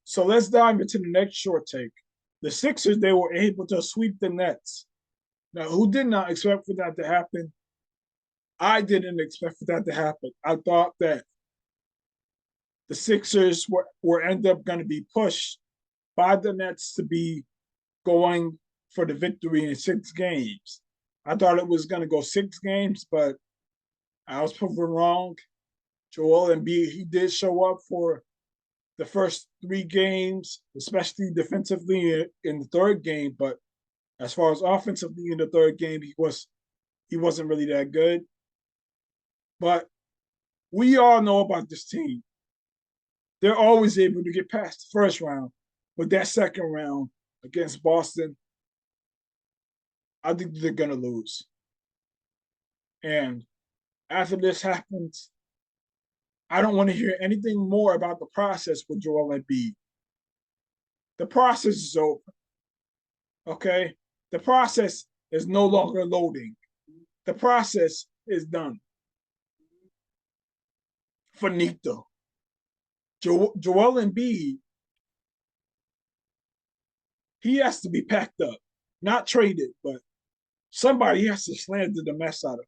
So let's dive into the next short take. The Sixers, they were able to sweep the Nets. Now, who did not expect for that to happen? I didn't expect for that to happen. I thought that the Sixers were end up going to be pushed by the Nets to be going for the victory in 6 games. I thought it was going to go 6 games, but I was proven wrong. Joel Embiid, he did show up for the first 3 games, especially defensively in the third game. But as far as offensively in the third game, he wasn't really that good. But we all know about this team. They're always able to get past the first round, but that second round against Boston, I think they're gonna lose. And after this happens, I don't want to hear anything more about the process with Joel Embiid. The process is over. Okay? The process is no longer loading. The process is done. Finito. Joel Embiid, he has to be packed up, not traded, but somebody has to slander the mess out of him.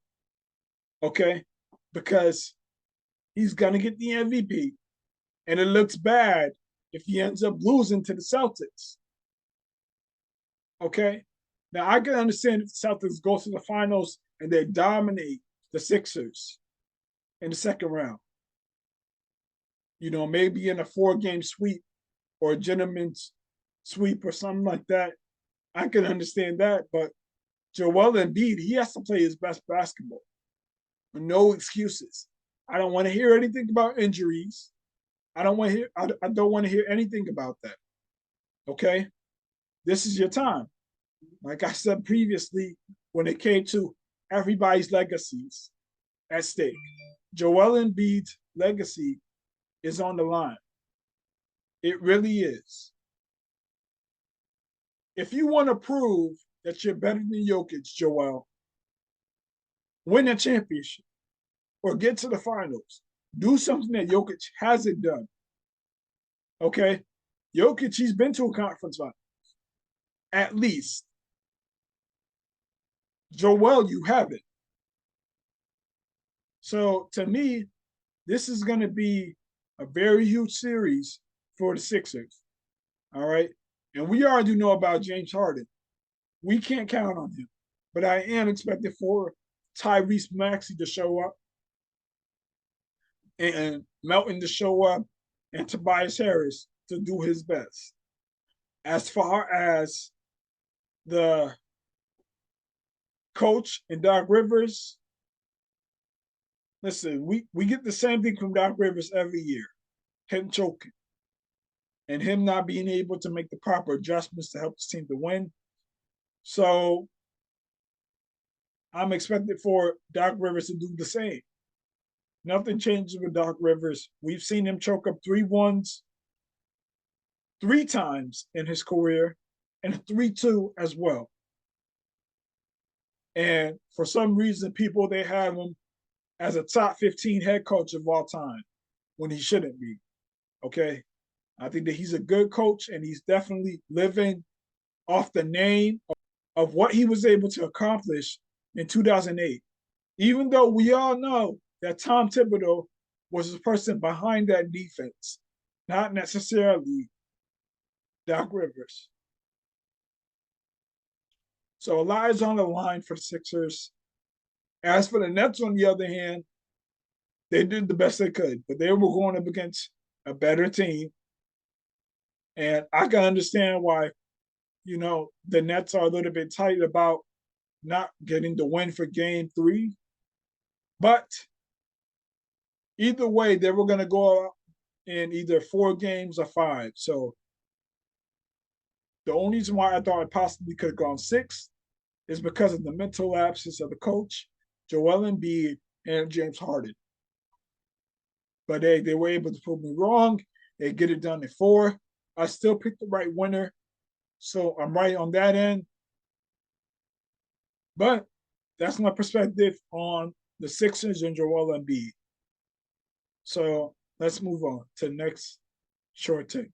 Okay? Because he's going to get the MVP. And it looks bad if he ends up losing to the Celtics. Okay? Now, I can understand if the Celtics go to the finals and they dominate the Sixers in the second round. You know, maybe in a 4-game sweep or a gentleman's sweep or something like that. I can understand that. But Joel Embiid, he has to play his best basketball. No excuses. I don't want to hear anything about injuries. I don't want to hear. I don't want to hear anything about that. Okay, this is your time. Like I said previously, when it came to everybody's legacies at stake, Joel Embiid's legacy is on the line. It really is. If you want to prove that you're better than Jokic, Joel, win a championship or get to the finals. Do something that Jokic hasn't done. Okay? Jokic, he's been to a conference finals. At least. Joel, you haven't. So to me, this is going to be a very huge series for the Sixers. All right. And we already know about James Harden. We can't count on him. But I am expecting for Tyrese Maxey to show up and Melton to show up and Tobias Harris to do his best. As far as the coach and Doc Rivers, listen, we get the same thing from Doc Rivers every year. Him choking. And him not being able to make the proper adjustments to help his team to win. So I'm expecting for Doc Rivers to do the same. Nothing changes with Doc Rivers. We've seen him choke up 3-1s 3 times in his career and 3-2 as well. And for some reason, people, they have him as a top 15 head coach of all time when he shouldn't be. Okay? I think that he's a good coach and he's definitely living off the name of what he was able to accomplish in 2008. Even though we all know that Tom Thibodeau was the person behind that defense, not necessarily Doc Rivers. So a lot is on the line for the Sixers. As for the Nets, on the other hand, they did the best they could, but they were going up against a better team. And I can understand why, you know, the Nets are a little bit tight about not getting the win for game 3. But either way, they were going to go out in either 4 games or 5. So the only reason why I thought it possibly could have gone 6 is because of the mental absence of the coach, Joel Embiid, and James Harden. But they were able to prove me wrong. They get it done in 4. I still picked the right winner. So I'm right on that end. But that's my perspective on the Sixers and Joel Embiid. So let's move on to the next short take.